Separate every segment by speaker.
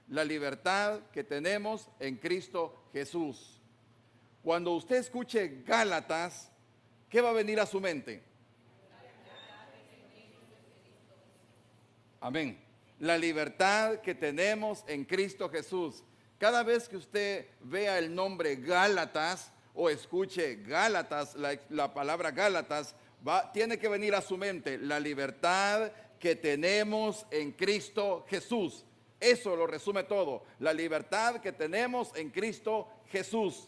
Speaker 1: la libertad que tenemos en Cristo Jesús. Cuando usted escuche Gálatas, ¿qué va a venir a su mente? Amén. La libertad que tenemos en Cristo Jesús. Cada vez que usted vea el nombre Gálatas o escuche Gálatas, la palabra Gálatas, tiene que venir a su mente la libertad que tenemos en Cristo Jesús. Eso lo resume todo. La libertad que tenemos en Cristo Jesús.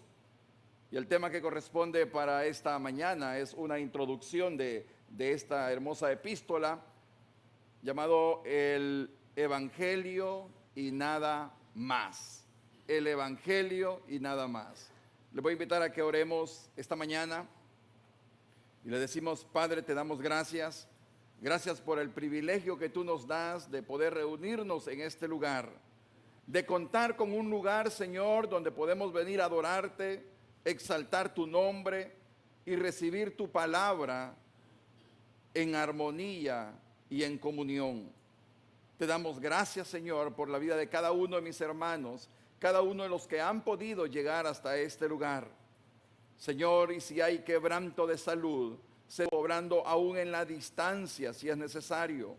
Speaker 1: Y el tema que corresponde para esta mañana es una introducción de esta hermosa epístola llamado el Evangelio y nada más. El Evangelio y nada más. Le voy a invitar a que oremos esta mañana y le decimos: Padre, te damos gracias. Gracias por el privilegio que tú nos das de poder reunirnos en este lugar, de contar con un lugar, Señor, donde podemos venir a adorarte, exaltar tu nombre y recibir tu palabra en armonía y en comunión. Te damos gracias, Señor, por la vida de cada uno de mis hermanos, cada uno de los que han podido llegar hasta este lugar. Señor, y si hay quebranto de salud, se obrando aún en la distancia si es necesario,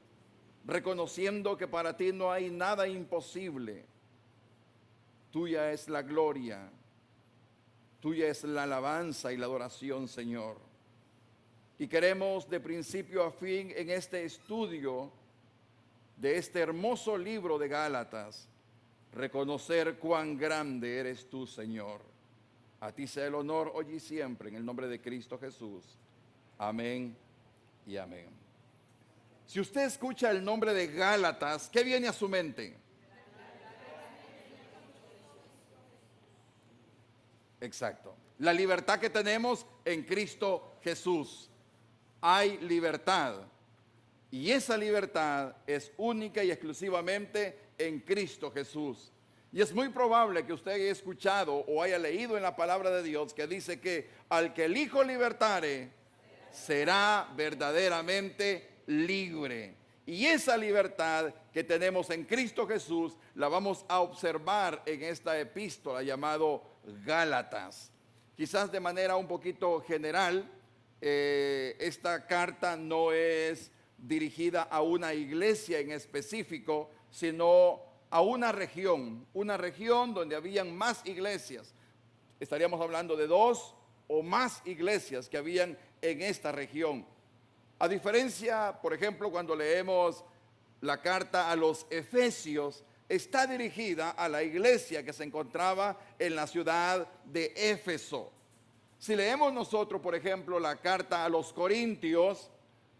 Speaker 1: reconociendo que para ti no hay nada imposible. Tuya es la gloria, tuya es la alabanza y la adoración, Señor. Y queremos de principio a fin en este estudio de este hermoso libro de Gálatas reconocer cuán grande eres tú, Señor. A ti sea el honor hoy y siempre en el nombre de Cristo Jesús. Amén y amén. Si usted escucha el nombre de Gálatas, ¿qué viene a su mente? Exacto. La libertad que tenemos en Cristo Jesús. Hay libertad. Y esa libertad es única y exclusivamente en Cristo Jesús. Y es muy probable que usted haya escuchado o haya leído en la palabra de Dios que dice que al que el Hijo libertare, será verdaderamente libre. Y esa libertad que tenemos en Cristo Jesús la vamos a observar en esta epístola llamado Gálatas. Quizás de manera un poquito general, esta carta no es dirigida a una iglesia en específico, sino a una región donde habían más iglesias. Estaríamos hablando de 2 o más iglesias que habían en esta región. A diferencia, por ejemplo, cuando leemos la carta a los Efesios, está dirigida a la iglesia que se encontraba en la ciudad de Éfeso. Si leemos nosotros, por ejemplo, la carta a los Corintios,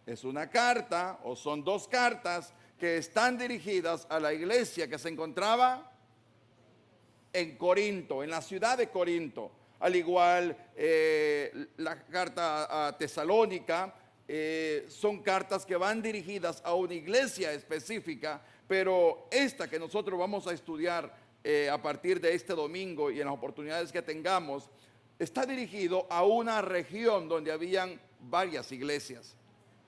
Speaker 1: es una carta o son 2 cartas que están dirigidas a la iglesia que se encontraba en Corinto, en la ciudad de Corinto. Al igual la carta a Tesalónica, son cartas que van dirigidas a una iglesia específica, pero esta que nosotros vamos a estudiar a partir de este domingo y en las oportunidades que tengamos, está dirigido a una región donde habían varias iglesias.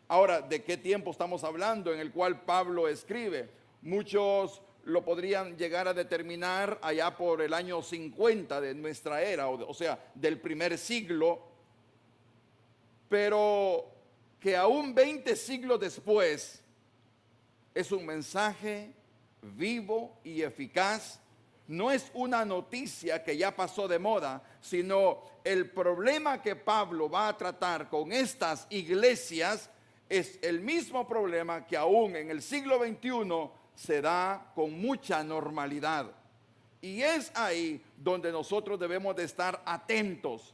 Speaker 1: Ahora, ¿de qué tiempo estamos hablando en el cual Pablo escribe? Muchos lo podrían llegar a determinar allá por el año 50 de nuestra era, o sea, del primer siglo, pero que aún 20 siglos después es un mensaje vivo y eficaz. No es una noticia que ya pasó de moda, sino el problema que Pablo va a tratar con estas iglesias es el mismo problema que aún en el siglo XXI se da con mucha normalidad. Y es ahí donde nosotros debemos de estar atentos,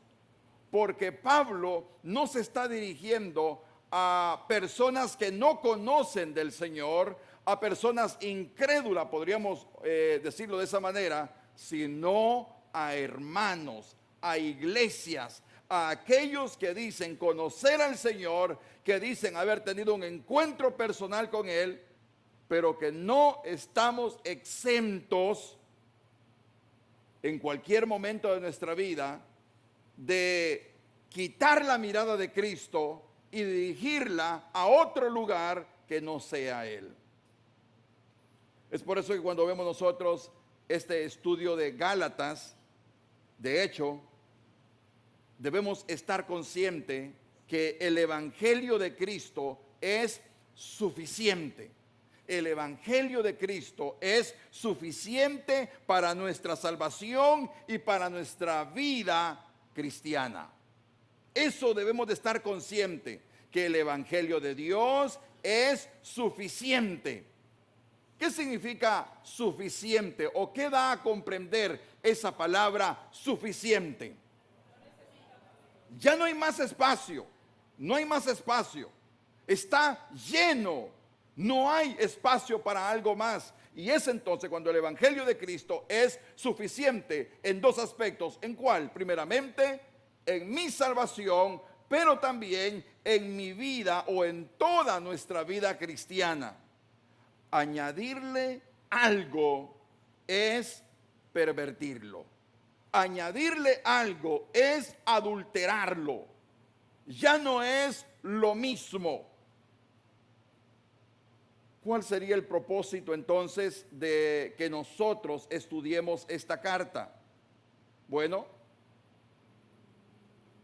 Speaker 1: porque Pablo no se está dirigiendo a personas que no conocen del Señor, a personas incrédulas, podríamos decirlo de esa manera, sino a hermanos, a iglesias, a aquellos que dicen conocer al Señor, que dicen haber tenido un encuentro personal con Él, pero que no estamos exentos en cualquier momento de nuestra vida de quitar la mirada de Cristo y dirigirla a otro lugar que no sea Él. Es por eso que cuando vemos nosotros este estudio de Gálatas, de hecho, debemos estar conscientes que el Evangelio de Cristo es suficiente. El Evangelio de Cristo es suficiente para nuestra salvación y para nuestra vida cristiana. Eso debemos de estar conscientes, que el Evangelio de Dios es suficiente. ¿Qué significa suficiente? ¿O qué da a comprender esa palabra suficiente? Ya no hay más espacio, no hay más espacio. Está lleno, no hay espacio para algo más. Y es entonces cuando el Evangelio de Cristo es suficiente en dos aspectos. ¿En cuál? Primeramente, en mi salvación, pero también en mi vida o en toda nuestra vida cristiana. Añadirle algo es pervertirlo. Añadirle algo es adulterarlo. Ya no es lo mismo. ¿Cuál sería el propósito entonces de que nosotros estudiemos esta carta? Bueno,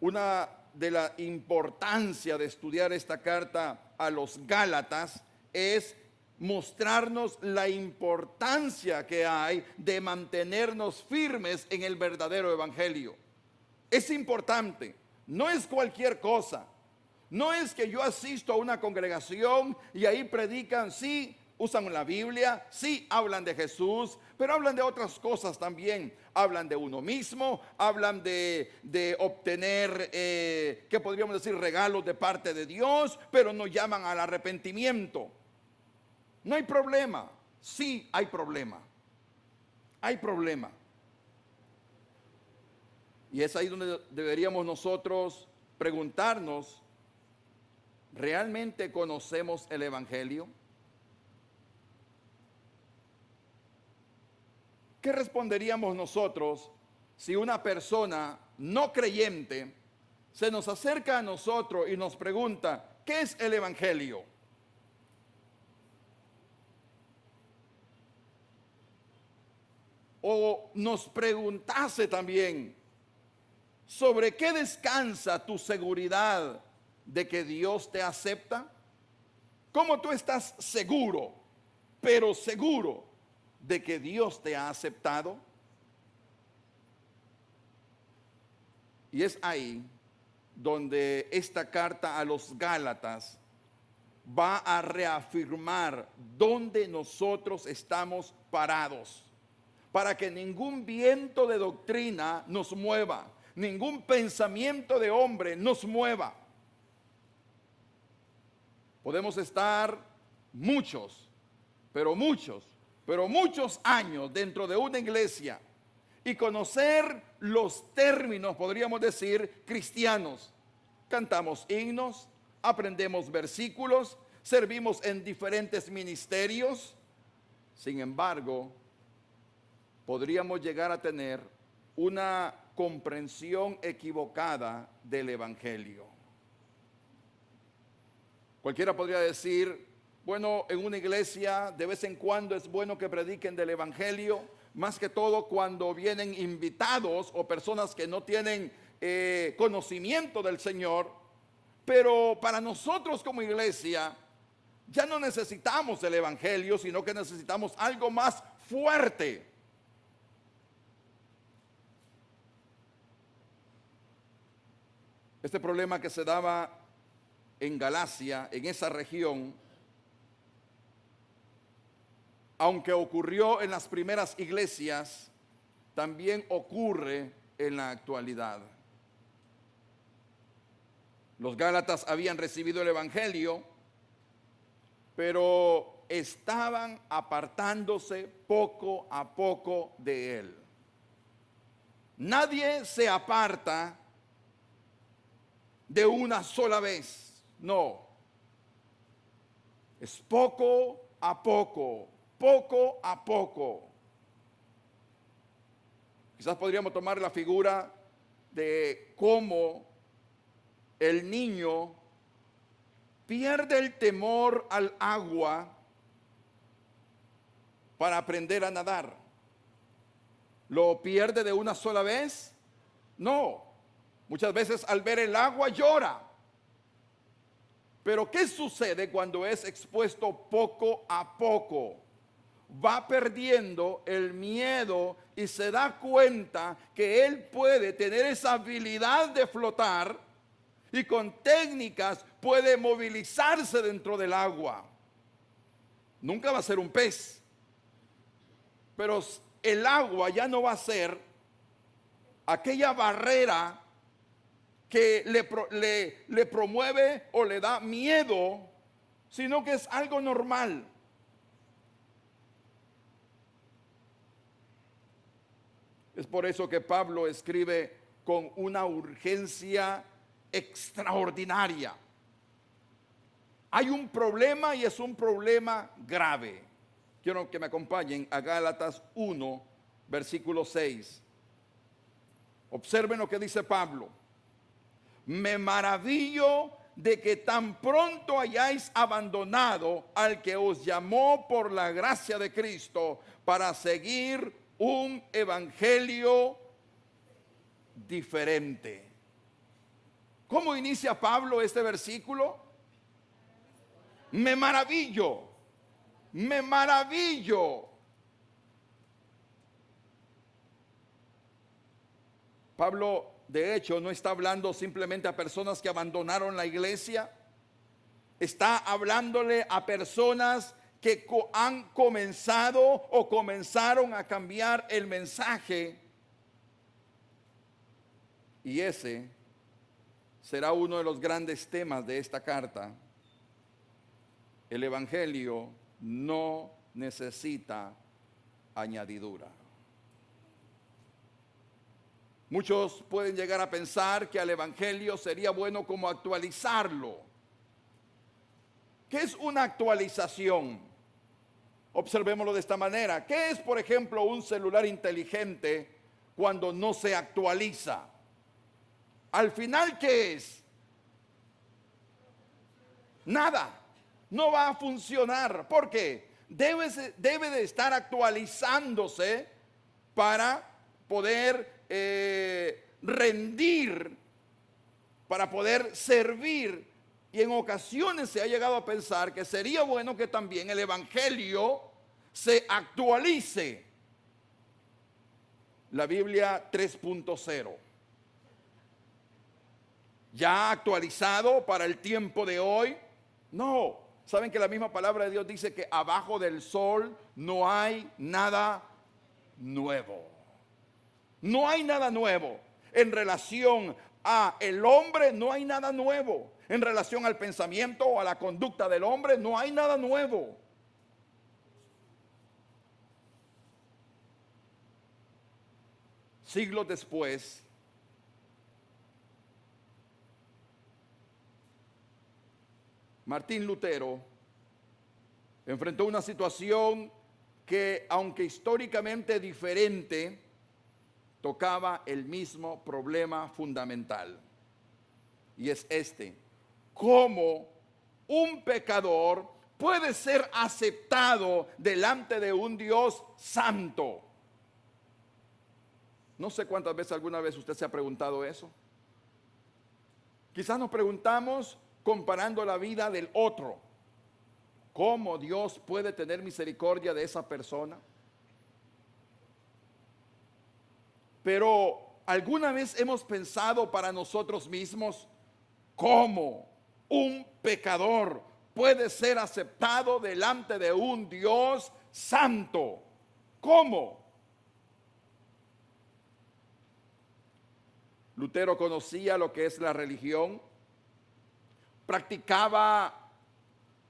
Speaker 1: una de la importancia de estudiar esta carta a los Gálatas es mostrarnos la importancia que hay de mantenernos firmes en el verdadero evangelio. Es importante, no es cualquier cosa. No es que yo asisto a una congregación y ahí predican, sí, usan la Biblia, sí, hablan de Jesús, pero hablan de otras cosas también. Hablan de uno mismo, hablan de obtener, ¿qué podríamos decir? Regalos de parte de Dios, pero no llaman al arrepentimiento. No hay problema, sí hay problema. Hay problema. Y es ahí donde deberíamos nosotros preguntarnos, ¿realmente conocemos el Evangelio? ¿Qué responderíamos nosotros si una persona no creyente se nos acerca a nosotros y nos pregunta, ¿qué es el Evangelio? O nos preguntase también, ¿sobre qué descansa tu seguridad de que Dios te acepta? ¿Cómo tú estás seguro, pero seguro de que Dios te ha aceptado? Y es ahí donde esta carta a los Gálatas va a reafirmar dónde nosotros estamos parados, para que ningún viento de doctrina nos mueva, ningún pensamiento de hombre nos mueva. Podemos estar muchos años dentro de una iglesia y conocer los términos, podríamos decir, cristianos. Cantamos himnos, aprendemos versículos, servimos en diferentes ministerios. Sin embargo, podríamos llegar a tener una comprensión equivocada del Evangelio. Cualquiera podría decir, bueno, en una iglesia de vez en cuando es bueno que prediquen del Evangelio, más que todo cuando vienen invitados o personas que no tienen conocimiento del Señor. Pero para nosotros como iglesia ya no necesitamos el Evangelio, sino que necesitamos algo más fuerte. Este problema que se daba en Galacia, en esa región, aunque ocurrió en las primeras iglesias, también ocurre en la actualidad. Los Gálatas habían recibido el Evangelio, pero estaban apartándose poco a poco de él. Nadie se aparta de una sola vez. No, es poco a poco, poco a poco. Quizás podríamos tomar la figura de cómo el niño pierde el temor al agua para aprender a nadar. ¿Lo pierde de una sola vez? No. Muchas veces al ver el agua llora. Pero ¿qué sucede cuando es expuesto poco a poco? Va perdiendo el miedo y se da cuenta que él puede tener esa habilidad de flotar y con técnicas puede movilizarse dentro del agua. Nunca va a ser un pez, pero el agua ya no va a ser aquella barrera que le promueve o le da miedo, sino que es algo normal. Es por eso que Pablo escribe con una urgencia extraordinaria. Hay un problema y es un problema grave. Quiero que me acompañen a Gálatas 1, versículo 6. Observen lo que dice Pablo. Me maravillo de que tan pronto hayáis abandonado al que os llamó por la gracia de Cristo para seguir un evangelio diferente. ¿Cómo inicia Pablo este versículo? Me maravillo, me maravillo. Pablo, de hecho, no está hablando simplemente a personas que abandonaron la iglesia. Está hablándole a personas que han comenzado o comenzaron a cambiar el mensaje. Y ese será uno de los grandes temas de esta carta. El evangelio no necesita añadidura. Muchos pueden llegar a pensar que al evangelio sería bueno como actualizarlo. ¿Qué es una actualización? Observémoslo de esta manera. ¿Qué es, por ejemplo, un celular inteligente cuando no se actualiza? Al final, ¿qué es? Nada. No va a funcionar. ¿Por qué? Debe de estar actualizándose para poder rendir, para poder servir. Y en ocasiones se ha llegado a pensar que sería bueno que también el evangelio se actualice. La Biblia 3.0. ¿Ya actualizado para el tiempo de hoy? No. ¿Saben que la misma palabra de Dios dice que abajo del sol no hay nada nuevo? No hay nada nuevo. En relación a el hombre no hay nada nuevo. En relación al pensamiento o a la conducta del hombre no hay nada nuevo. Siglos después, Martín Lutero enfrentó una situación que, aunque históricamente diferente, tocaba el mismo problema fundamental. Y es este: ¿cómo un pecador puede ser aceptado delante de un Dios santo? No sé cuántas veces alguna vez usted se ha preguntado eso. Quizás nos preguntamos comparando la vida del otro. ¿Cómo Dios puede tener misericordia de esa persona? Pero ¿alguna vez hemos pensado para nosotros mismos cómo un pecador puede ser aceptado delante de un Dios santo? ¿Cómo? Lutero conocía lo que es la religión, practicaba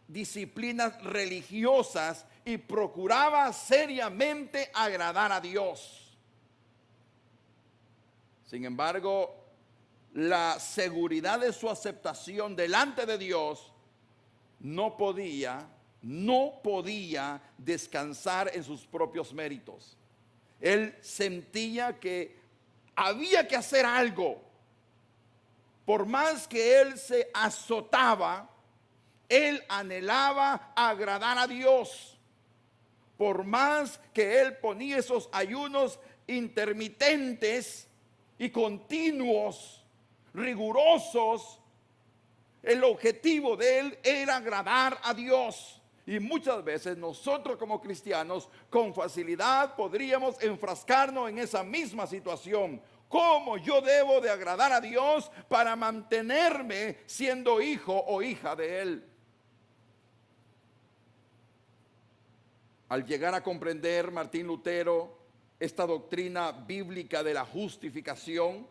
Speaker 1: disciplinas religiosas y procuraba seriamente agradar a Dios. Sin embargo, la seguridad de su aceptación delante de Dios no podía descansar en sus propios méritos. Él sentía que había que hacer algo. Por más que él se azotaba, él anhelaba agradar a Dios. Por más que él ponía esos ayunos intermitentes y continuos, rigurosos. El objetivo de él era agradar a Dios. Y muchas veces nosotros como cristianos con facilidad podríamos enfrascarnos en esa misma situación. ¿Cómo yo debo de agradar a Dios para mantenerme siendo hijo o hija de Él? Al llegar a comprender Martín Lutero esta doctrina bíblica de la justificación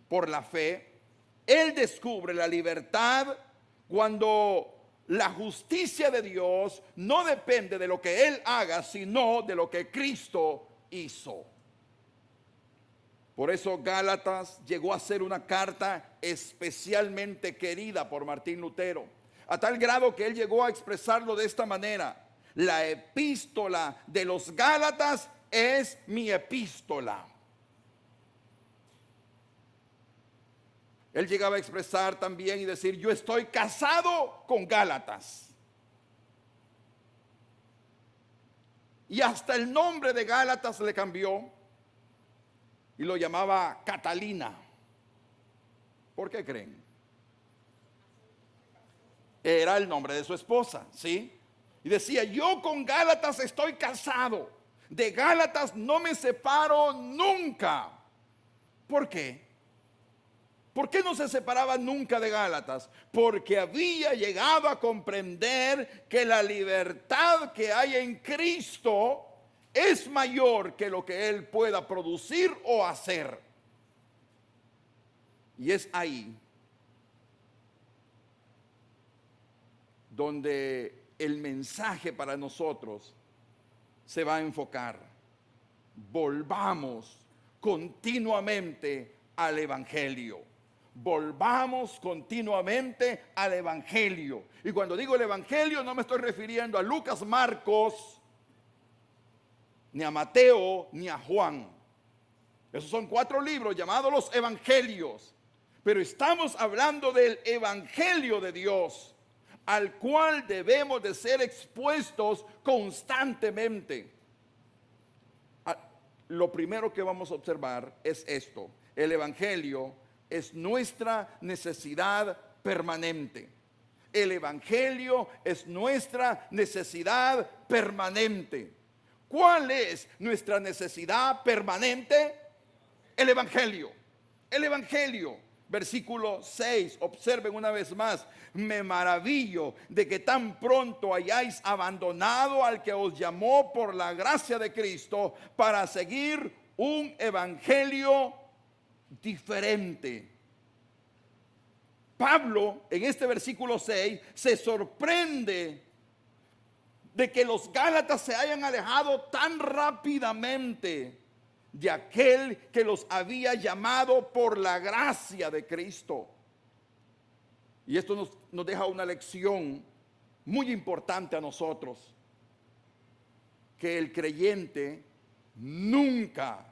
Speaker 1: por la fe, él descubre la libertad cuando la justicia de Dios no depende de lo que él haga, sino de lo que Cristo hizo. Por eso Gálatas llegó a ser una carta especialmente querida por Martín Lutero, a tal grado que él llegó a expresarlo de esta manera: la epístola de los Gálatas es mi epístola. Él llegaba a expresar también y decir: yo estoy casado con Gálatas. Y hasta el nombre de Gálatas le cambió y lo llamaba Catalina. ¿Por qué creen? Era el nombre de su esposa, ¿sí? Y decía: yo con Gálatas estoy casado. De Gálatas no me separo nunca. ¿Por qué? ¿Por qué no se separaba nunca de Gálatas? Porque había llegado a comprender que la libertad que hay en Cristo es mayor que lo que Él pueda producir o hacer. Y es ahí donde el mensaje para nosotros se va a enfocar. Volvamos continuamente al Evangelio. Volvamos continuamente al Evangelio. Y cuando digo el Evangelio no me estoy refiriendo a Lucas, Marcos, ni a Mateo, ni a Juan. Esos son 4 libros llamados los Evangelios. Pero estamos hablando del Evangelio de Dios, al cual debemos de ser expuestos constantemente. Lo primero que vamos a observar es esto: el Evangelio es nuestra necesidad permanente. El Evangelio es nuestra necesidad permanente. ¿Cuál es nuestra necesidad permanente? El Evangelio. El Evangelio. Versículo 6, observen una vez más: me maravillo de que tan pronto hayáis abandonado al que os llamó por la gracia de Cristo para seguir un evangelio diferente. Pablo en este versículo 6 se sorprende de que los Gálatas se hayan alejado tan rápidamente de aquel que los había llamado por la gracia de Cristo. Y esto nos deja una lección muy importante a nosotros: que el creyente nunca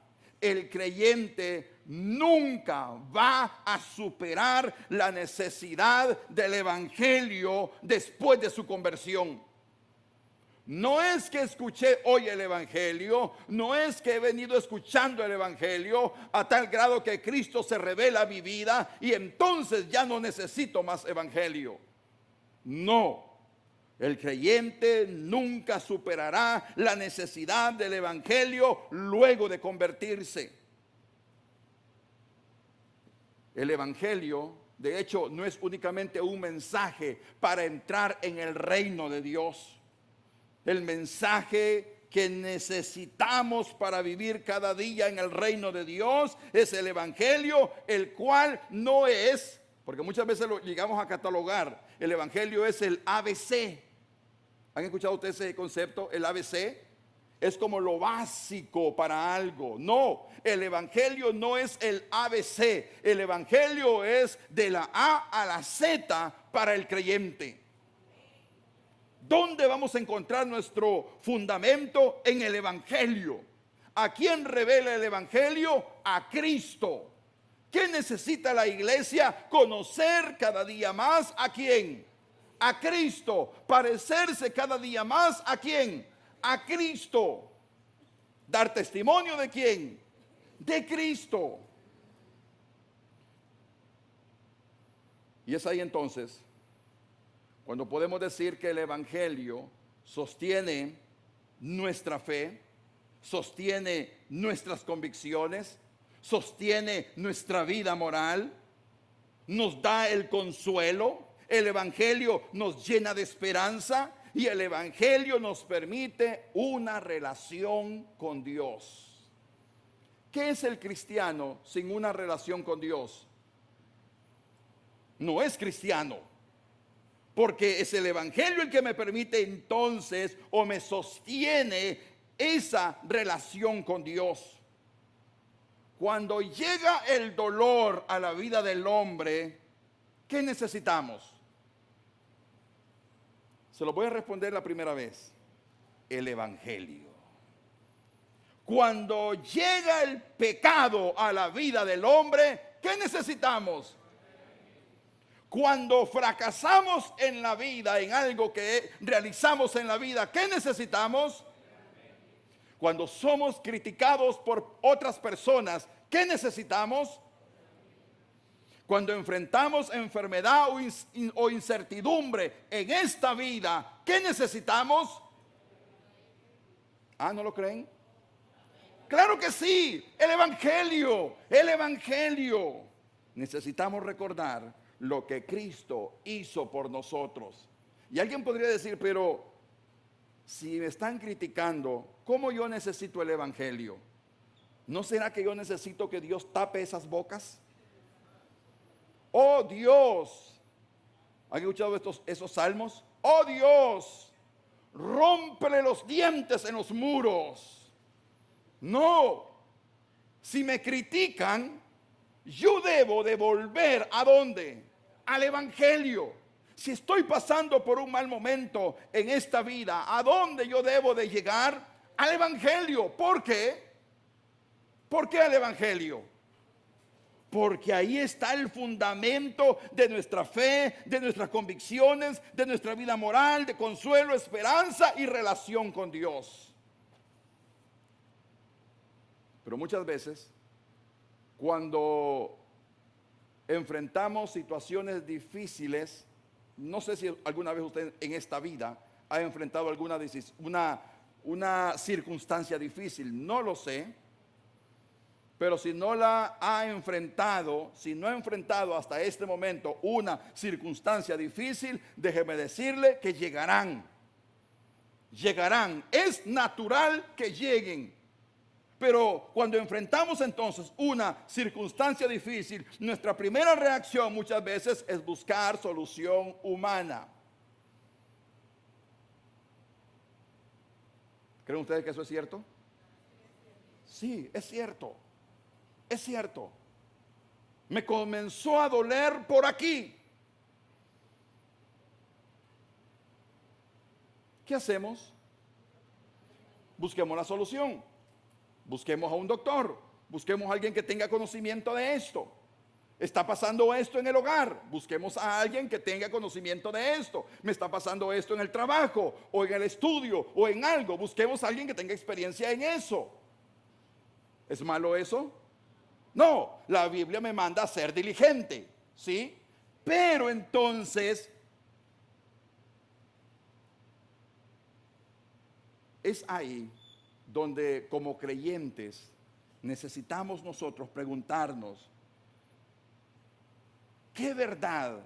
Speaker 1: va a superar la necesidad del Evangelio después de su conversión. No es que escuché hoy el Evangelio, no es que he venido escuchando el Evangelio a tal grado que Cristo se revela a mi vida y entonces ya no necesito más Evangelio. No, el creyente nunca superará la necesidad del Evangelio luego de convertirse. El Evangelio, de hecho, no es únicamente un mensaje para entrar en el reino de Dios. El mensaje que necesitamos para vivir cada día en el reino de Dios es el Evangelio, el cual no es, porque muchas veces lo llegamos a catalogar, el Evangelio es el ABC. ¿Han escuchado ustedes ese concepto? El ABC es como lo básico para algo. No, el Evangelio no es el ABC. El Evangelio es de la A a la Z para el creyente. ¿Dónde vamos a encontrar nuestro fundamento? En el Evangelio. ¿A quién revela el Evangelio? A Cristo. ¿Qué necesita la iglesia? Conocer cada día más ¿a quién? A Cristo. Parecerse cada día más ¿a quién? A Cristo. Dar testimonio ¿de quién? De Cristo. Y es ahí entonces cuando podemos decir que el Evangelio sostiene nuestra fe, sostiene nuestras convicciones, sostiene nuestra vida moral, nos da el consuelo. El Evangelio nos llena de esperanza y el Evangelio nos permite una relación con Dios. ¿Qué es el cristiano sin una relación con Dios? No es cristiano, porque es el Evangelio el que me permite entonces o me sostiene esa relación con Dios. Cuando llega el dolor a la vida del hombre, ¿qué necesitamos? Se lo voy a responder la primera vez. El Evangelio. Cuando llega el pecado a la vida del hombre, ¿qué necesitamos? Cuando fracasamos en la vida, en algo que realizamos en la vida, ¿qué necesitamos? Cuando somos criticados por otras personas, ¿qué necesitamos? Cuando enfrentamos enfermedad o incertidumbre en esta vida, ¿qué necesitamos? ¿Ah, no lo creen? Claro que sí, el Evangelio, el Evangelio. Necesitamos recordar lo que Cristo hizo por nosotros. Y alguien podría decir, pero si me están criticando, ¿cómo yo necesito el Evangelio? ¿No será que yo necesito que Dios tape esas bocas? Oh Dios, ¿han escuchado esos salmos? Oh Dios, rómpele los dientes en los muros. No, si me critican, yo debo de volver ¿a dónde? Al Evangelio. Si estoy pasando por un mal momento en esta vida, ¿a dónde yo debo de llegar? Al Evangelio. ¿Por qué? ¿Por qué al Evangelio? Porque ahí está el fundamento de nuestra fe, de nuestras convicciones, de nuestra vida moral, de consuelo, esperanza y relación con Dios. Pero muchas veces, cuando enfrentamos situaciones difíciles, no sé si alguna vez usted en esta vida ha enfrentado una circunstancia difícil, no lo sé. Pero si no la ha enfrentado, si no ha enfrentado hasta este momento una circunstancia difícil, déjeme decirle que llegarán. Llegarán. Es natural que lleguen. Pero cuando enfrentamos entonces una circunstancia difícil, nuestra primera reacción muchas veces es buscar solución humana. ¿Creen ustedes que eso es cierto? Sí, es cierto. Es cierto. Me comenzó a doler por aquí. ¿Qué hacemos? Busquemos la solución. Busquemos a un doctor. Busquemos a alguien que tenga conocimiento de esto. Está pasando esto en el hogar. Busquemos a alguien que tenga conocimiento de esto. Me está pasando esto en el trabajo o en el estudio o en algo. Busquemos a alguien que tenga experiencia en eso. ¿Es malo eso? No, la Biblia me manda a ser diligente, ¿sí? Pero entonces, es ahí donde como creyentes necesitamos nosotros preguntarnos, ¿qué verdad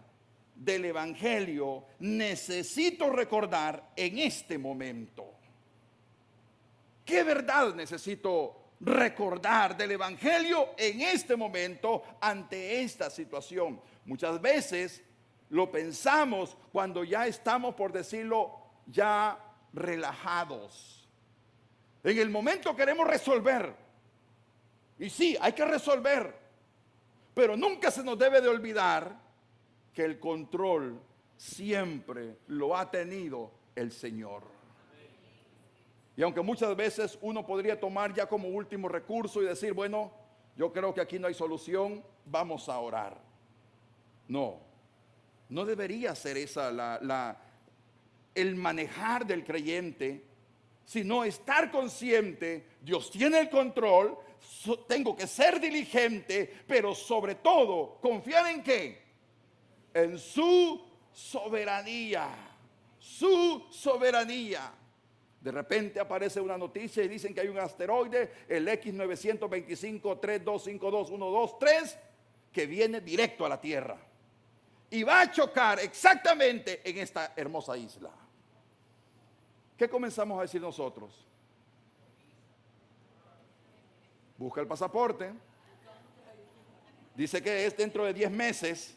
Speaker 1: del Evangelio necesito recordar en este momento? ¿Qué verdad necesito recordar del Evangelio en este momento ante esta situación? Muchas veces lo pensamos cuando ya estamos, por decirlo, ya relajados. En el momento queremos resolver. Y sí, hay que resolver. Pero nunca se nos debe de olvidar que el control siempre lo ha tenido el Señor. Y aunque muchas veces uno podría tomar ya como último recurso y decir, bueno, yo creo que aquí no hay solución, vamos a orar. No, no debería ser esa el manejar del creyente. sino estar consciente, Dios tiene el control, tengo que ser diligente, pero sobre todo, confiar en qué? En su soberanía, su soberanía. De repente aparece una noticia y dicen que hay un asteroide, el X925-3252-123, que viene directo a la Tierra y va a chocar exactamente en esta hermosa isla. ¿Qué comenzamos a decir nosotros? Busca el pasaporte. Dice que es dentro de 10 meses.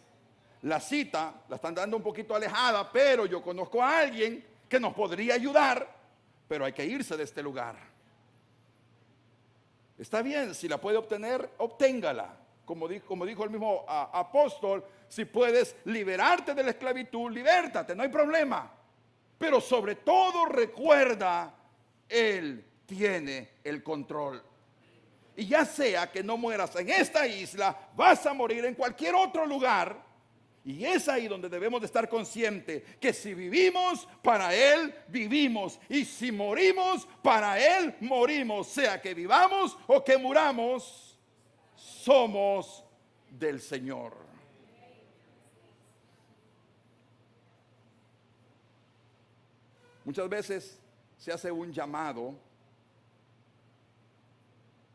Speaker 1: La cita la están dando un poquito alejada, pero yo conozco a alguien que nos podría ayudar, pero hay que irse de este lugar. Está bien, si la puede obtener, obténgala. Como dijo el mismo apóstol, si puedes liberarte de la esclavitud, libértate, no hay problema. Pero sobre todo recuerda, Él tiene el control. Y ya sea que no mueras en esta isla, vas a morir en cualquier otro lugar. Y es ahí donde debemos de estar conscientes que si vivimos, para Él vivimos. Y si morimos, para Él morimos. Sea que vivamos o que muramos, somos del Señor. Muchas veces se hace un llamado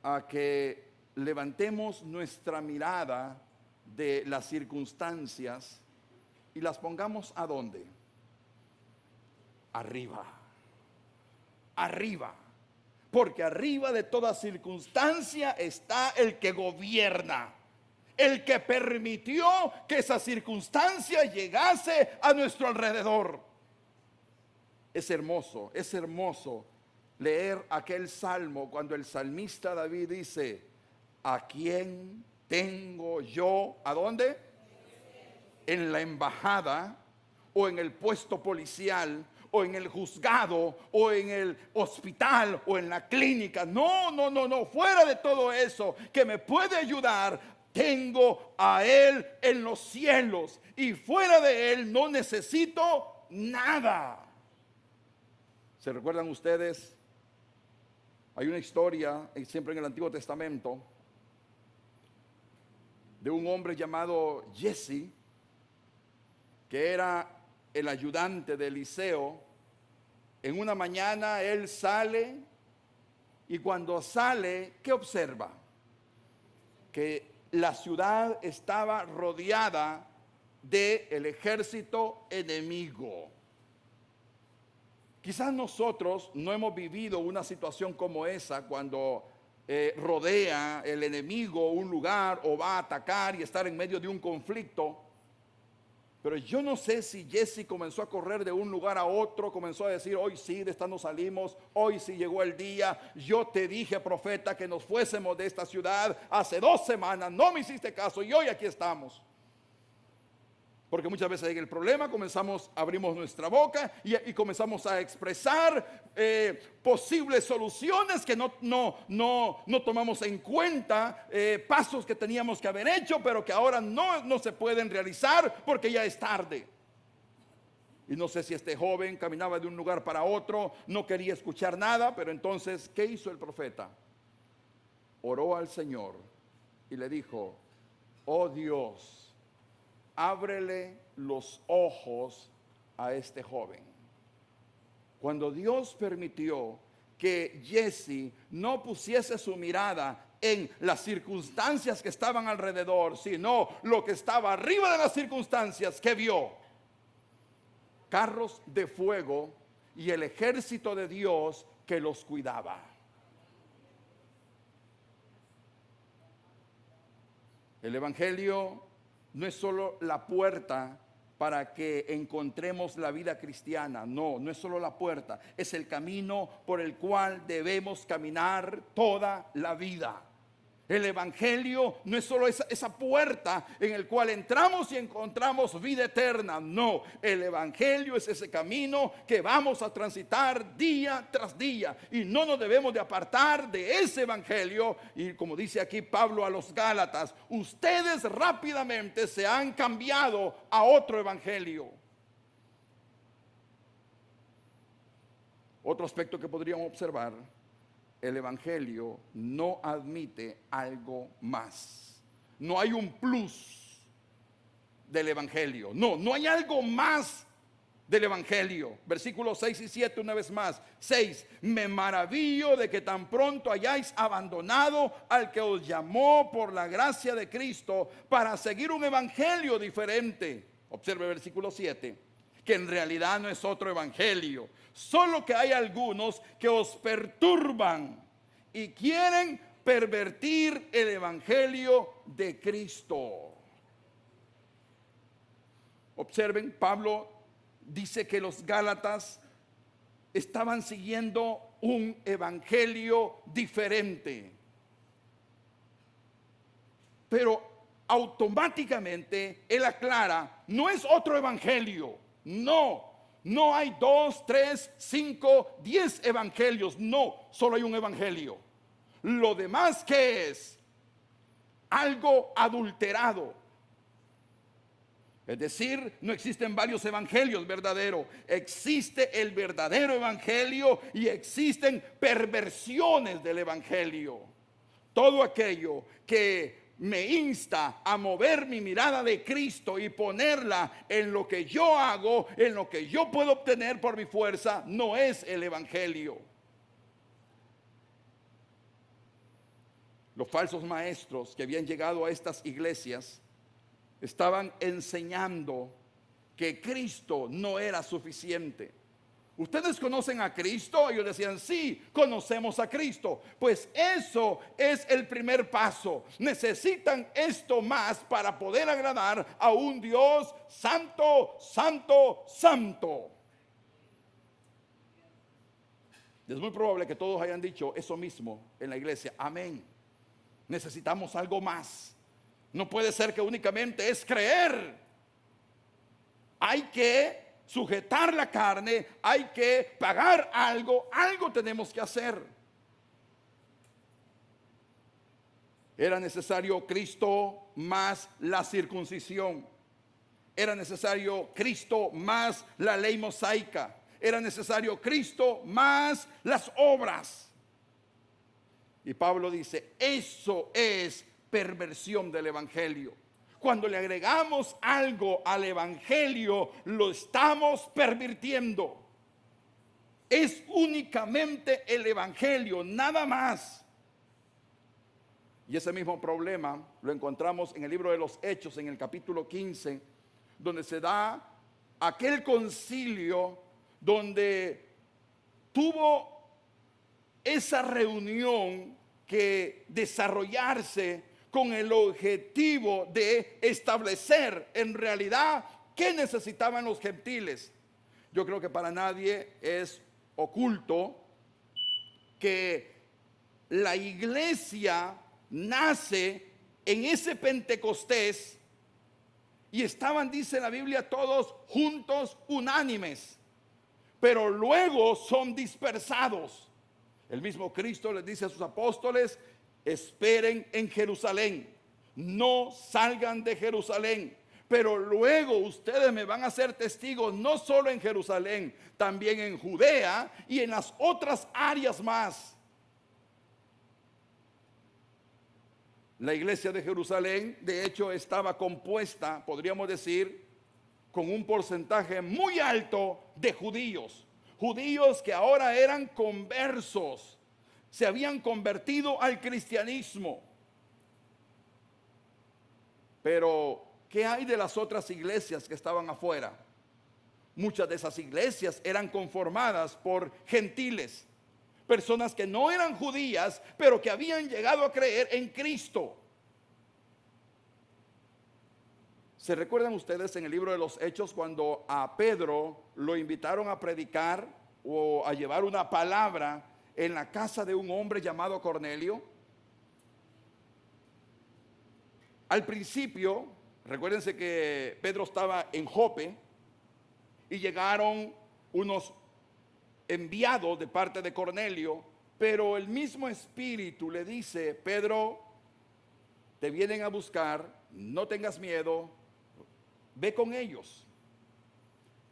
Speaker 1: a que levantemos nuestra mirada de las circunstancias y las pongamos ¿a dónde? Arriba. Arriba. Porque arriba de toda circunstancia está el que gobierna, el que permitió que esa circunstancia llegase a nuestro alrededor. Es hermoso leer aquel salmo cuando el salmista David dice: ¿a quién tengo yo? ¿A dónde? En la embajada, o en el puesto policial, o en el juzgado, o en el hospital, o en la clínica. No, fuera de todo eso que me puede ayudar, tengo a Él en los cielos, y fuera de Él no necesito nada. ¿Se recuerdan ustedes? Hay una historia, siempre en el Antiguo Testamento, de un hombre llamado Jesse, que era el ayudante de Eliseo. En una mañana él sale, y cuando sale, ¿qué observa? Que la ciudad estaba rodeada del ejército enemigo. Quizás nosotros no hemos vivido una situación como esa cuando rodea el enemigo un lugar o va a atacar y estar en medio de un conflicto. Pero yo no sé si Jesse comenzó a correr de un lugar a otro, comenzó a decir: hoy sí, de esta nos salimos, hoy sí llegó el día. Yo te dije, profeta, que nos fuésemos de esta ciudad hace 2 semanas, no me hiciste caso y hoy aquí estamos. Porque muchas veces en el problema abrimos nuestra boca y comenzamos a expresar posibles soluciones que no tomamos en cuenta, pasos que teníamos que haber hecho, pero que ahora no se pueden realizar porque ya es tarde. Y no sé si este joven caminaba de un lugar para otro, no quería escuchar nada, pero entonces, ¿qué hizo el profeta? Oró al Señor y le dijo: oh Dios, ábrele los ojos a este joven. Cuando Dios permitió que Jesse no pusiese su mirada en las circunstancias que estaban alrededor, sino lo que estaba arriba de las circunstancias, ¿qué vio? Carros de fuego y el ejército de Dios que los cuidaba. El Evangelio no es solo la puerta para que encontremos la vida cristiana. No es solo la puerta, es el camino por el cual debemos caminar toda la vida. El Evangelio no es solo esa puerta en el cual entramos y encontramos vida eterna. No, el Evangelio es ese camino que vamos a transitar día tras día. Y no nos debemos de apartar de ese Evangelio. Y como dice aquí Pablo a los Gálatas, ustedes rápidamente se han cambiado a otro Evangelio. Otro aspecto que podríamos observar: el Evangelio no admite algo más. No hay un plus del Evangelio. No hay algo más del Evangelio. Versículos 6 y 7 una vez más. 6: me maravillo de que tan pronto hayáis abandonado al que os llamó por la gracia de Cristo para seguir un evangelio diferente. Observe versículo 7, que en realidad no es otro evangelio, solo que hay algunos que os perturban y quieren pervertir el evangelio de Cristo. Observen, Pablo dice que los Gálatas estaban siguiendo un evangelio diferente, pero automáticamente él aclara: no es otro evangelio. No hay 2, 3, 5, 10 evangelios. No, solo hay un evangelio. Lo demás, ¿qué es? Algo adulterado. Es decir, no existen varios evangelios verdaderos. Existe el verdadero evangelio y existen perversiones del evangelio. Todo aquello que me insta a mover mi mirada de Cristo y ponerla en lo que yo hago, en lo que yo puedo obtener por mi fuerza, no es el evangelio. Los falsos maestros que habían llegado a estas iglesias estaban enseñando que Cristo no era suficiente. ¿Ustedes conocen a Cristo? Ellos decían: sí, conocemos a Cristo. Pues eso es el primer paso. Necesitan esto más para poder agradar a un Dios santo, santo, santo. Es muy probable que todos hayan dicho eso mismo en la iglesia. Amén. Necesitamos algo más. No puede ser que únicamente es creer. Hay que sujetar la carne, hay que pagar algo tenemos que hacer. Era necesario Cristo más la circuncisión. Era necesario Cristo más la ley mosaica. Era necesario Cristo más las obras. Y Pablo dice: eso es perversión del evangelio. Cuando le agregamos algo al evangelio, lo estamos pervirtiendo. Es únicamente el evangelio, nada más. Y ese mismo problema lo encontramos en el libro de los Hechos, en el capítulo 15, donde se da aquel concilio donde tuvo esa reunión que desarrollarse con el objetivo de establecer en realidad qué necesitaban los gentiles. Yo creo que para nadie es oculto que la iglesia nace en ese Pentecostés y estaban, dice la Biblia, todos juntos, unánimes, pero luego son dispersados. El mismo Cristo les dice a sus apóstoles: esperen en Jerusalén, no salgan de Jerusalén, pero luego ustedes me van a ser testigos no solo en Jerusalén, también en Judea y en las otras áreas más. La iglesia de Jerusalén, de hecho, estaba compuesta, podríamos decir, con un porcentaje muy alto de judíos que ahora eran conversos, se habían convertido al cristianismo. Pero ¿qué hay de las otras iglesias que estaban afuera? Muchas de esas iglesias eran conformadas por gentiles, personas que no eran judías, pero que habían llegado a creer en Cristo. ¿Se recuerdan ustedes en el libro de los Hechos cuando a Pedro lo invitaron a predicar o a llevar una palabra en la casa de un hombre llamado Cornelio? Al principio, recuérdense que Pedro estaba en Jope y llegaron unos enviados de parte de Cornelio, pero el mismo Espíritu le dice: Pedro, te vienen a buscar, no tengas miedo, ve con ellos.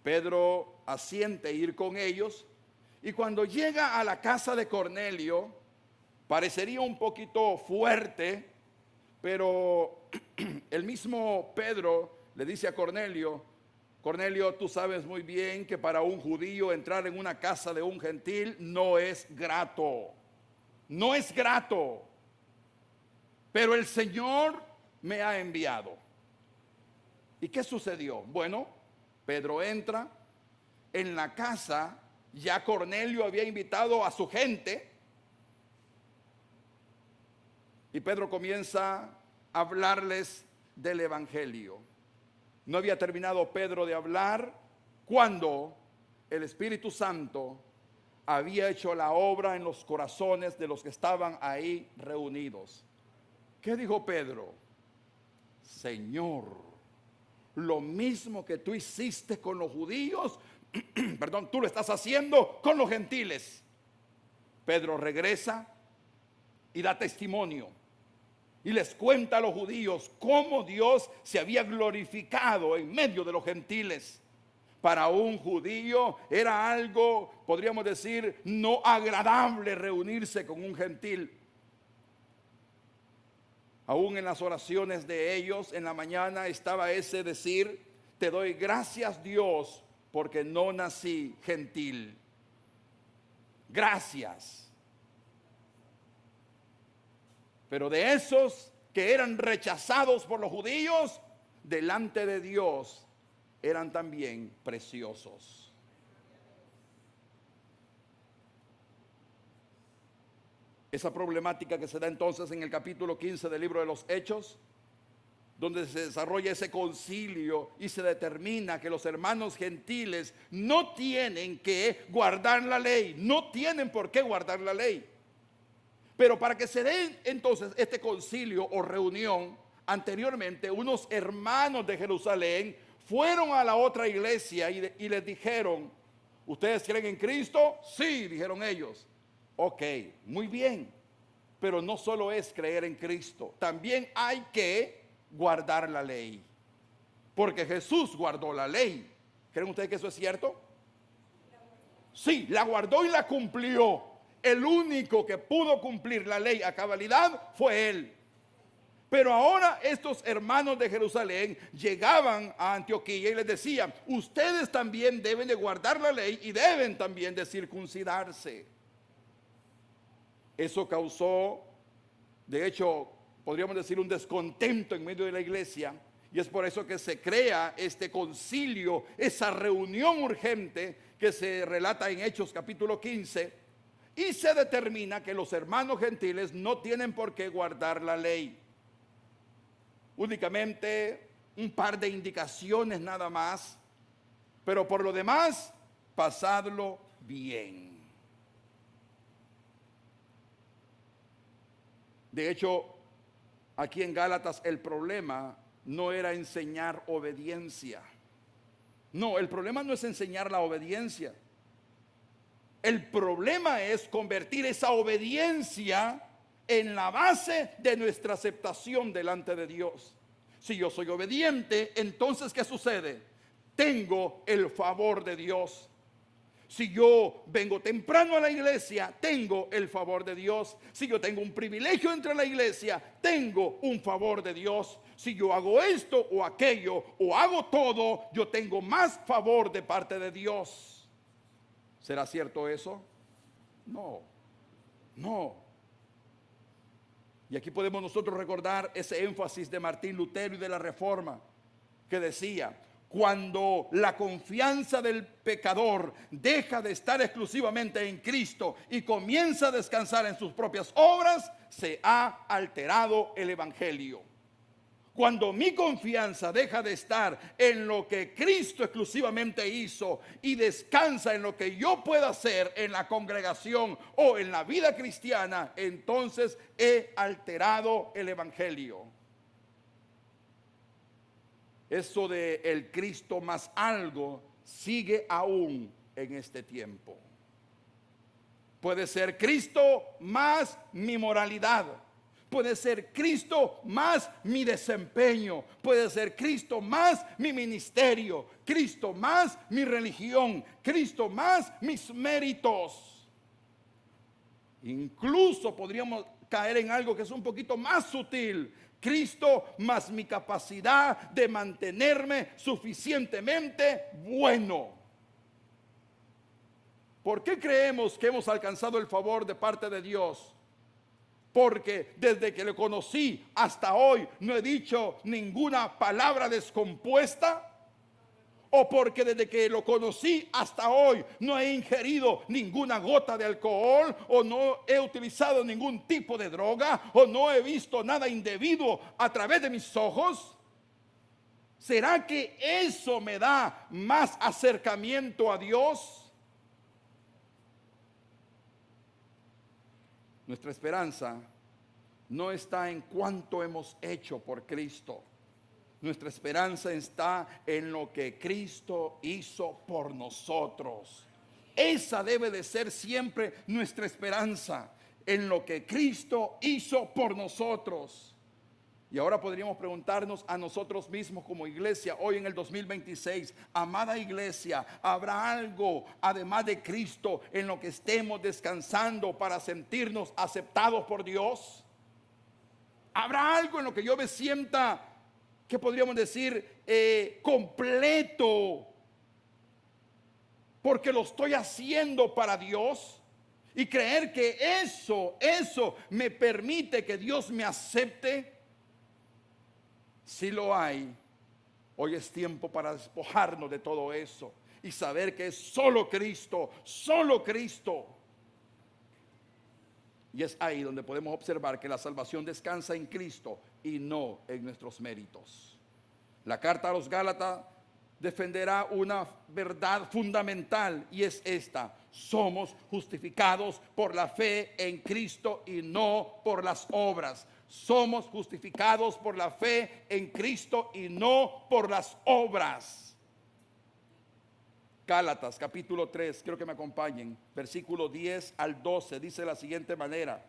Speaker 1: Pedro asiente a ir con ellos Y cuando llega a la casa de Cornelio, parecería un poquito fuerte, pero el mismo Pedro le dice a Cornelio: Cornelio, tú sabes muy bien que para un judío entrar en una casa de un gentil no es grato. No es grato. Pero el Señor me ha enviado. ¿Y qué sucedió? Bueno, Pedro entra en la casa. Ya Cornelio había invitado a su gente. Y Pedro comienza a hablarles del evangelio. No había terminado Pedro de hablar cuando el Espíritu Santo había hecho la obra en los corazones de los que estaban ahí reunidos. ¿Qué dijo Pedro? Señor, lo mismo que tú hiciste con los judíos, perdón, tú lo estás haciendo con los gentiles. Pedro regresa y da testimonio y les cuenta a los judíos cómo Dios se había glorificado en medio de los gentiles. Para un judío era algo, podríamos decir, no agradable reunirse con un gentil. Aún en las oraciones de ellos en la mañana estaba ese decir: te doy gracias, Dios, porque no nací gentil. Gracias. Pero de esos que eran rechazados por los judíos, delante de Dios eran también preciosos. Esa problemática que se da entonces en el capítulo 15 del libro de los Hechos, donde se desarrolla ese concilio y se determina que los hermanos gentiles no tienen que guardar la ley, no tienen por qué guardar la ley. Pero para que se dé entonces este concilio o reunión, anteriormente unos hermanos de Jerusalén fueron a la otra iglesia y les dijeron: ¿ustedes creen en Cristo? Sí, dijeron ellos. Ok, muy bien. Pero no solo es creer en Cristo, también hay que guardar la ley. Porque Jesús guardó la ley. ¿Creen ustedes que eso es cierto? Sí, la guardó y la cumplió. El único que pudo cumplir la ley a cabalidad fue él. Pero ahora estos hermanos de Jerusalén llegaban a Antioquía y les decían: ustedes también deben de guardar la ley y deben también de circuncidarse. Eso causó, de hecho, podríamos decir, un descontento en medio de la iglesia. Y es por eso que se crea este concilio, esa reunión urgente que se relata en Hechos capítulo 15. Y se determina que los hermanos gentiles no tienen por qué guardar la ley. Únicamente un par de indicaciones nada más. Pero por lo demás, pasadlo bien. De hecho, aquí en Gálatas el problema no era enseñar obediencia. No, el problema no es enseñar la obediencia. El problema es convertir esa obediencia en la base de nuestra aceptación delante de Dios. Si yo soy obediente, entonces ¿qué sucede? Tengo el favor de Dios. Si yo vengo temprano a la iglesia, tengo el favor de Dios. Si yo tengo un privilegio entre la iglesia, tengo un favor de Dios. Si yo hago esto o aquello o hago todo, yo tengo más favor de parte de Dios. ¿Será cierto eso? No, no. Y aquí podemos nosotros recordar ese énfasis de Martín Lutero y de la Reforma, que decía: cuando la confianza del pecador deja de estar exclusivamente en Cristo y comienza a descansar en sus propias obras, se ha alterado el evangelio. Cuando mi confianza deja de estar en lo que Cristo exclusivamente hizo y descansa en lo que yo pueda hacer en la congregación o en la vida cristiana, entonces he alterado el evangelio. Eso de el Cristo más algo sigue aún en este tiempo. Puede ser Cristo más mi moralidad. puede ser Cristo más mi desempeño, puede ser Cristo más mi ministerio, Cristo más mi religión, Cristo más mis méritos. Incluso podríamos caer en algo que es un poquito más sutil: Cristo más mi capacidad de mantenerme suficientemente bueno. ¿Por qué creemos que hemos alcanzado el favor de parte de Dios? Porque desde que le conocí hasta hoy no he dicho ninguna palabra descompuesta. O porque desde que lo conocí hasta hoy no he ingerido ninguna gota de alcohol, o no he utilizado ningún tipo de droga, o no he visto nada indebido a través de mis ojos. ¿Será que eso me da más acercamiento a Dios? Nuestra esperanza no está en cuánto hemos hecho por Cristo. Nuestra esperanza está en lo que Cristo hizo por nosotros. Esa debe de ser siempre nuestra esperanza, en lo que Cristo hizo por nosotros. Y ahora podríamos preguntarnos a nosotros mismos como iglesia, hoy en el 2026, amada iglesia, ¿habrá algo además de Cristo en lo que estemos descansando para sentirnos aceptados por Dios? ¿Habrá algo en lo que yo me sienta, que podríamos decir, completo, porque lo estoy haciendo para Dios? Y creer que eso me permite que Dios me acepte. Si lo hay, hoy es tiempo para despojarnos de todo eso y saber que es solo Cristo, solo Cristo. Y es ahí donde podemos observar que la salvación descansa en Cristo y no en nuestros méritos. La carta a los Gálatas defenderá una verdad fundamental, y es esta: somos justificados por la fe en Cristo y no por las obras. Somos justificados por la fe en Cristo y no por las obras. Gálatas capítulo 3, quiero que me acompañen, versículo 10 al 12, dice de la siguiente manera: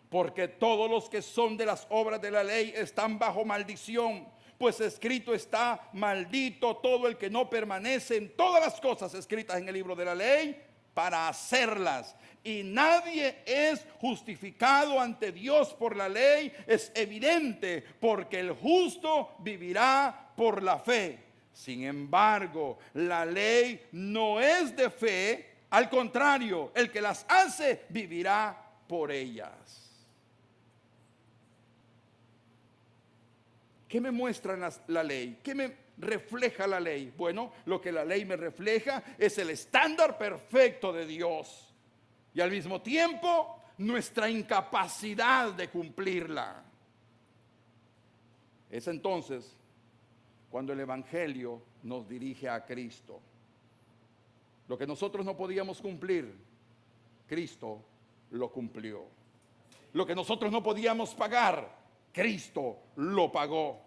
Speaker 1: porque todos los que son de las obras de la ley están bajo maldición, pues escrito está: maldito todo el que no permanece en todas las cosas escritas en el libro de la ley para hacerlas. Y nadie es justificado ante Dios por la ley, es evidente, porque el justo vivirá por la fe. Sin embargo, la ley no es de fe, al contrario, el que las hace vivirá por ellas. ¿Qué me muestra la ley? ¿Qué me refleja la ley? Bueno, lo que la ley me refleja es el estándar perfecto de Dios y al mismo tiempo nuestra incapacidad de cumplirla. Es entonces cuando el Evangelio nos dirige a Cristo. Lo que nosotros no podíamos cumplir, Cristo lo cumplió. Lo que nosotros no podíamos pagar, Cristo lo pagó.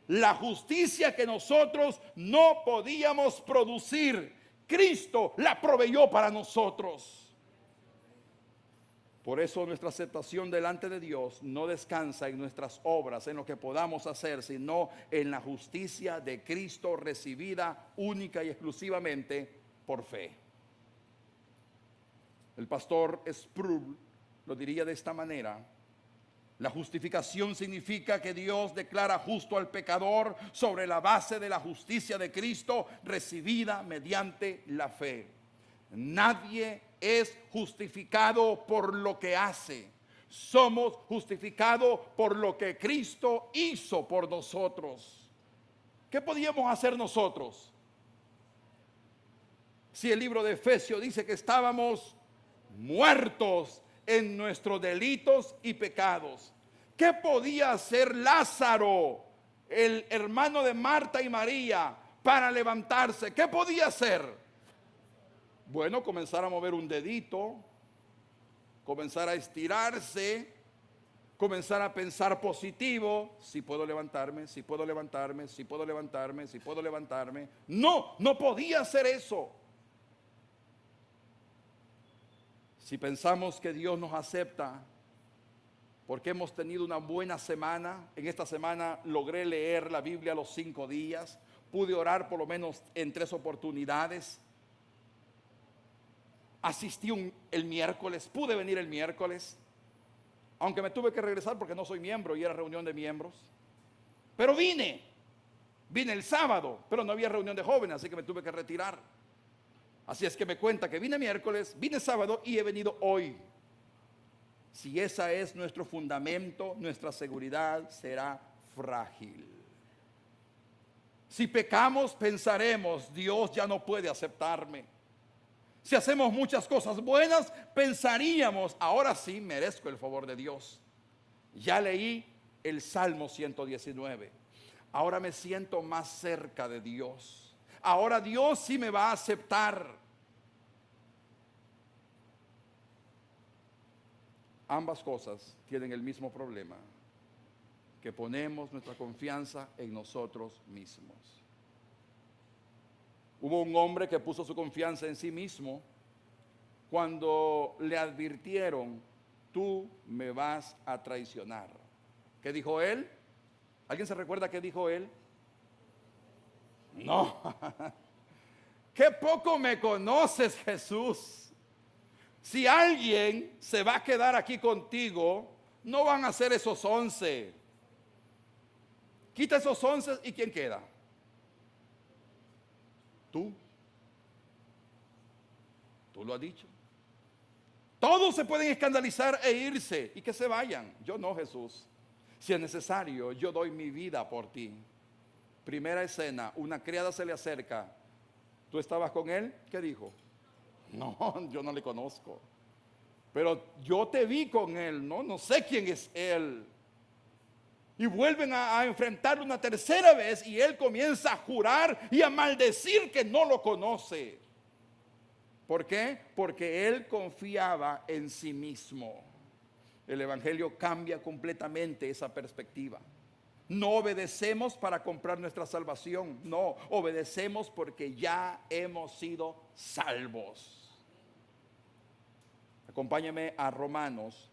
Speaker 1: La justicia que nosotros no podíamos producir, Cristo la proveyó para nosotros. Por eso nuestra aceptación delante de Dios no descansa en nuestras obras, en lo que podamos hacer, sino en la justicia de Cristo recibida única y exclusivamente por fe. El pastor Sproul lo diría de esta manera: la justificación significa que Dios declara justo al pecador sobre la base de la justicia de Cristo recibida mediante la fe. Nadie es justificado por lo que hace. Somos justificados por lo que Cristo hizo por nosotros. ¿Qué podíamos hacer nosotros? Si el libro de Efesios dice que estábamos muertos en nuestros delitos y pecados. ¿Qué podía hacer Lázaro, el hermano de Marta y María, para levantarse? ¿Qué podía hacer? Bueno, comenzar a mover un dedito, comenzar a estirarse, comenzar a pensar positivo: si puedo levantarme, si puedo levantarme, si puedo levantarme, si puedo levantarme. No podía hacer eso. Si pensamos que Dios nos acepta porque hemos tenido una buena semana. En esta semana logré leer la Biblia los 5 días. Pude orar por lo menos en 3 oportunidades. Asistí el miércoles, pude venir el miércoles, aunque me tuve que regresar porque no soy miembro y era reunión de miembros. Pero vine el sábado, pero no había reunión de jóvenes, así que me tuve que retirar. Así es que me cuenta que vine miércoles, vine sábado y he venido hoy. Si ese es nuestro fundamento, nuestra seguridad será frágil. Si pecamos, pensaremos, Dios ya no puede aceptarme. Si hacemos muchas cosas buenas, pensaríamos, ahora sí merezco el favor de Dios. Ya leí el Salmo 119. Ahora me siento más cerca de Dios. Ahora Dios sí me va a aceptar. Ambas cosas tienen el mismo problema, que ponemos nuestra confianza en nosotros mismos. Hubo un hombre que puso su confianza en sí mismo cuando le advirtieron: tú me vas a traicionar. ¿Qué dijo él? ¿Alguien se recuerda qué dijo él? No. Qué poco me conoces, Jesús. Si alguien se va a quedar aquí contigo, no van a ser esos 11. Quita esos 11 y ¿quién queda? Tú. Tú lo has dicho. Todos se pueden escandalizar e irse y que se vayan. Yo no, Jesús. Si es necesario, yo doy mi vida por ti. Primera escena, una criada se le acerca. ¿Tú estabas con él? ¿Qué dijo? No, yo no le conozco. Pero yo te vi con él, no sé quién es él. Y vuelven a enfrentarlo una tercera vez y él comienza a jurar y a maldecir que no lo conoce. ¿Por qué? Porque él confiaba en sí mismo. El Evangelio cambia completamente esa perspectiva. No obedecemos para comprar nuestra salvación, no, obedecemos porque ya hemos sido salvos. Acompáñame a Romanos.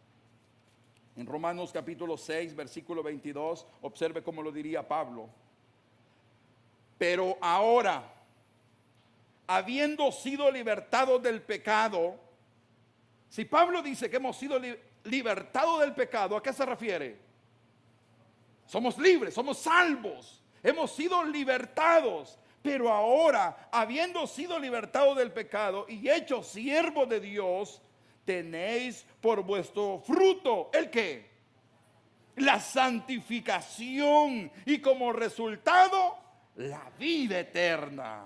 Speaker 1: En Romanos capítulo 6, versículo 22, observe cómo lo diría Pablo. Pero ahora, habiendo sido libertados del pecado, si Pablo dice que hemos sido libertados del pecado, ¿a qué se refiere? Somos libres, somos salvos, hemos sido libertados. Pero ahora, habiendo sido libertados del pecado y hechos siervos de Dios, tenéis por vuestro fruto, ¿el qué? La santificación y como resultado, la vida eterna.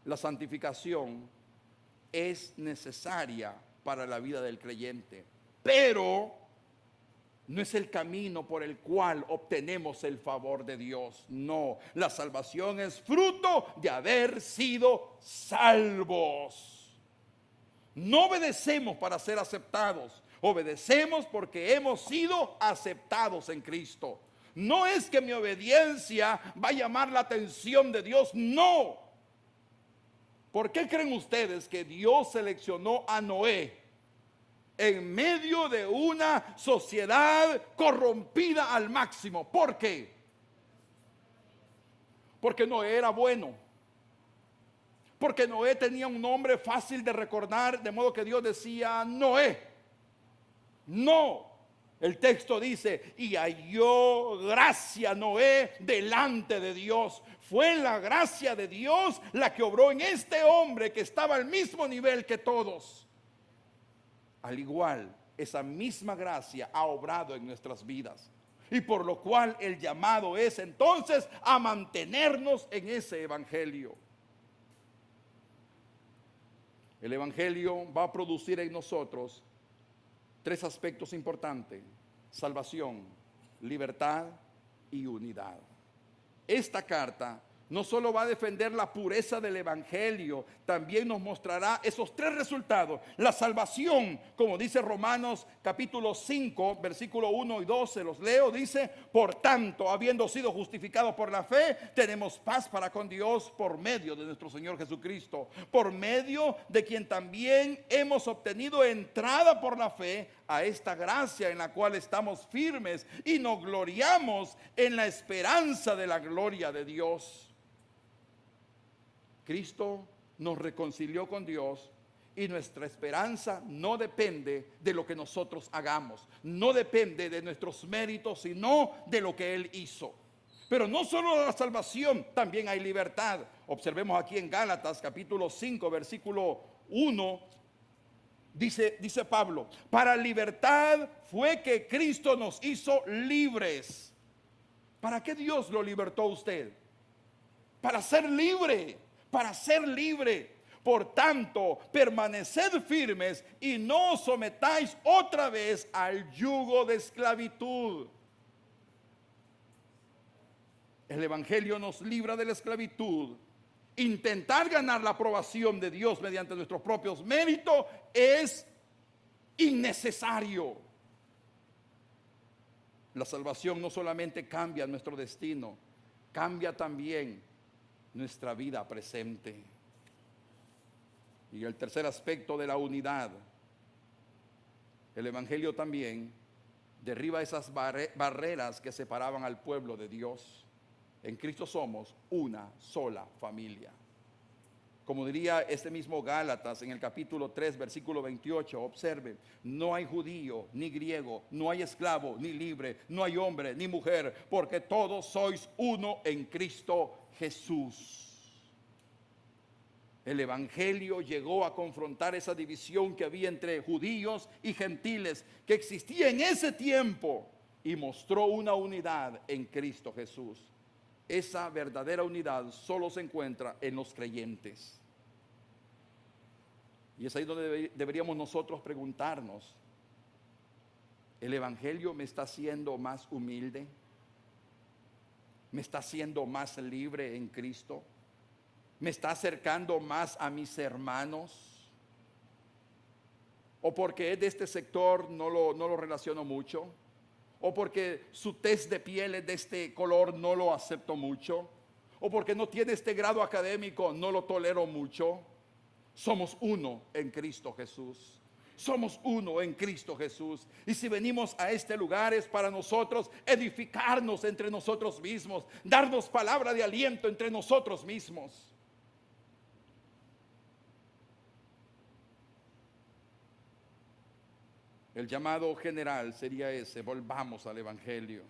Speaker 1: La santificación es necesaria para la vida del creyente, pero no es el camino por el cual obtenemos el favor de Dios. No, la salvación es fruto de haber sido salvos. No obedecemos para ser aceptados, obedecemos porque hemos sido aceptados en Cristo. No es que mi obediencia va a llamar la atención de Dios, no. ¿Por qué creen ustedes que Dios seleccionó a Noé en medio de una sociedad corrompida al máximo? ¿Por qué? Porque Noé era bueno. Porque Noé tenía un nombre fácil de recordar, de modo que Dios decía Noé. No, el texto dice, y halló gracia Noé delante de Dios. Fue la gracia de Dios la que obró en este hombre que estaba al mismo nivel que todos. Al igual, esa misma gracia ha obrado en nuestras vidas. Y por lo cual el llamado es entonces a mantenernos en ese evangelio. El evangelio va a producir en nosotros 3 aspectos importantes: salvación, libertad y unidad. Esta carta no solo va a defender la pureza del evangelio, también nos mostrará esos 3 resultados. La salvación, como dice Romanos capítulo 5, versículo 1 y 2, se los leo, dice: por tanto, habiendo sido justificados por la fe, tenemos paz para con Dios por medio de nuestro Señor Jesucristo, por medio de quien también hemos obtenido entrada por la fe a esta gracia en la cual estamos firmes y nos gloriamos en la esperanza de la gloria de Dios. Cristo nos reconcilió con Dios y nuestra esperanza no depende de lo que nosotros hagamos, no depende de nuestros méritos, sino de lo que Él hizo. Pero no solo de la salvación, también hay libertad. Observemos aquí en Gálatas capítulo 5, versículo 1, dice Pablo: para libertad fue que Cristo nos hizo libres. ¿Para qué Dios lo libertó a usted? Para ser libre, para ser libre. Por tanto, permaneced firmes y no os sometáis otra vez al yugo de esclavitud. El Evangelio nos libra de la esclavitud. Intentar ganar la aprobación de Dios mediante nuestros propios méritos es innecesario. La salvación no solamente cambia nuestro destino, cambia también nuestra vida presente. Y el tercer aspecto de la unidad, el Evangelio también derriba esas barreras que separaban al pueblo de Dios. En Cristo somos una sola familia. Como diría este mismo Gálatas en el capítulo 3, versículo 28, observe: no hay judío ni griego, no hay esclavo ni libre, no hay hombre ni mujer, porque todos sois uno en Cristo Jesús. El Evangelio llegó a confrontar esa división que había entre judíos y gentiles que existía en ese tiempo y mostró una unidad en Cristo Jesús. Esa verdadera unidad solo se encuentra en los creyentes. Y es ahí donde deberíamos nosotros preguntarnos: ¿el Evangelio me está haciendo más humilde? ¿Me está haciendo más libre en Cristo? ¿Me está acercando más a mis hermanos? ¿O porque es de este sector no lo relaciono mucho? ¿O porque su tez de piel es de este color no lo acepto mucho? ¿O porque no tiene este grado académico no lo tolero mucho? Somos uno en Cristo Jesús. Somos uno en Cristo Jesús. Y si venimos a este lugar es para nosotros edificarnos entre nosotros mismos, darnos palabra de aliento entre nosotros mismos. El llamado general sería ese: volvamos al Evangelio.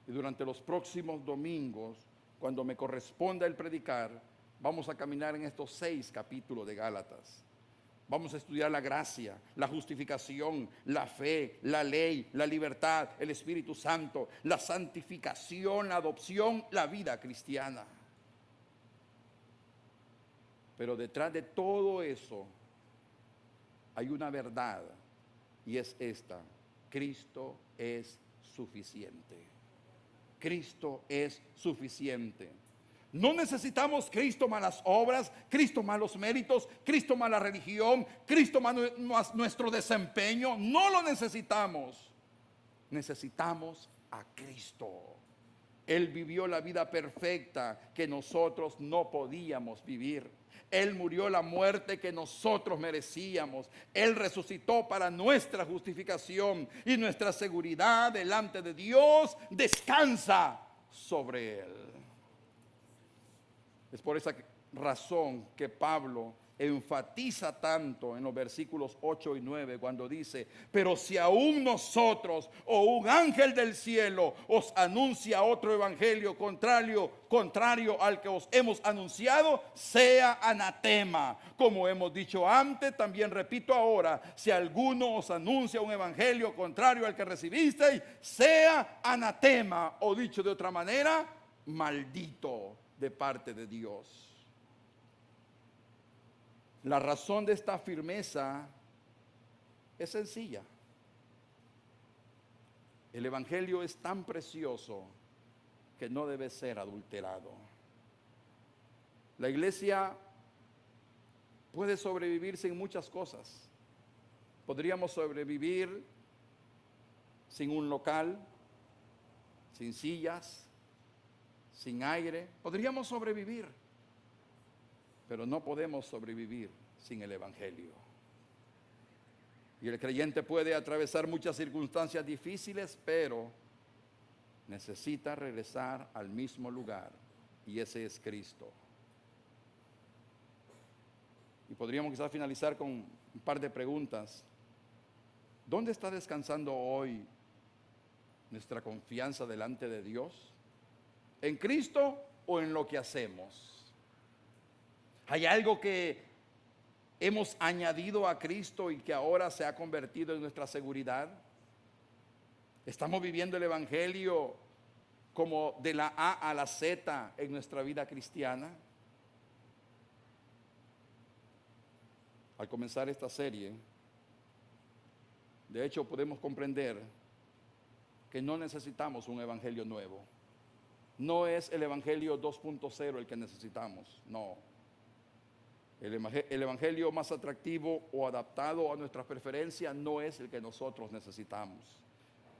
Speaker 1: Y durante los próximos domingos, cuando me corresponda el predicar, vamos a caminar en estos 6 capítulos de Gálatas. Vamos a estudiar la gracia, la justificación, la fe, la ley, la libertad, el Espíritu Santo, la santificación, la adopción, la vida cristiana. Pero detrás de todo eso hay una verdad. Y es esta: Cristo es suficiente. Cristo es suficiente. No necesitamos Cristo más las obras, Cristo más los méritos, Cristo más la religión, Cristo más nuestro desempeño. No lo necesitamos. Necesitamos a Cristo. Él vivió la vida perfecta que nosotros no podíamos vivir. Él murió la muerte que nosotros merecíamos. Él resucitó para nuestra justificación, y nuestra seguridad delante de Dios descansa sobre Él. Es por esa razón que Pablo enfatiza tanto en los versículos 8 y 9 cuando dice: pero si aún nosotros o un ángel del cielo os anuncia otro evangelio contrario al que os hemos anunciado, sea anatema. Como hemos dicho antes, también repito ahora: si alguno os anuncia un evangelio contrario al que recibisteis, sea anatema, o dicho de otra manera, maldito de parte de Dios. La razón de esta firmeza es sencilla. El Evangelio es tan precioso que no debe ser adulterado. La iglesia puede sobrevivir sin muchas cosas. Podríamos sobrevivir sin un local, sin sillas, sin aire. Podríamos sobrevivir. Pero no podemos sobrevivir sin el Evangelio. Y el creyente puede atravesar muchas circunstancias difíciles, pero necesita regresar al mismo lugar, y ese es Cristo. Y podríamos quizás finalizar con un par de preguntas. ¿Dónde está descansando hoy nuestra confianza delante de Dios? ¿En Cristo o en lo que hacemos? ¿Hay algo que hemos añadido a Cristo y que ahora se ha convertido en nuestra seguridad? ¿Estamos viviendo el Evangelio como de la A a la Z en nuestra vida cristiana? Al comenzar esta serie, de hecho podemos comprender que no necesitamos un evangelio nuevo. No es el evangelio 2.0 el que necesitamos, no. El evangelio más atractivo o adaptado a nuestras preferencias no es el que nosotros necesitamos.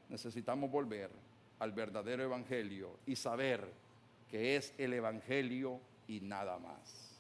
Speaker 1: Necesitamos volver al verdadero evangelio y saber que es el evangelio y nada más.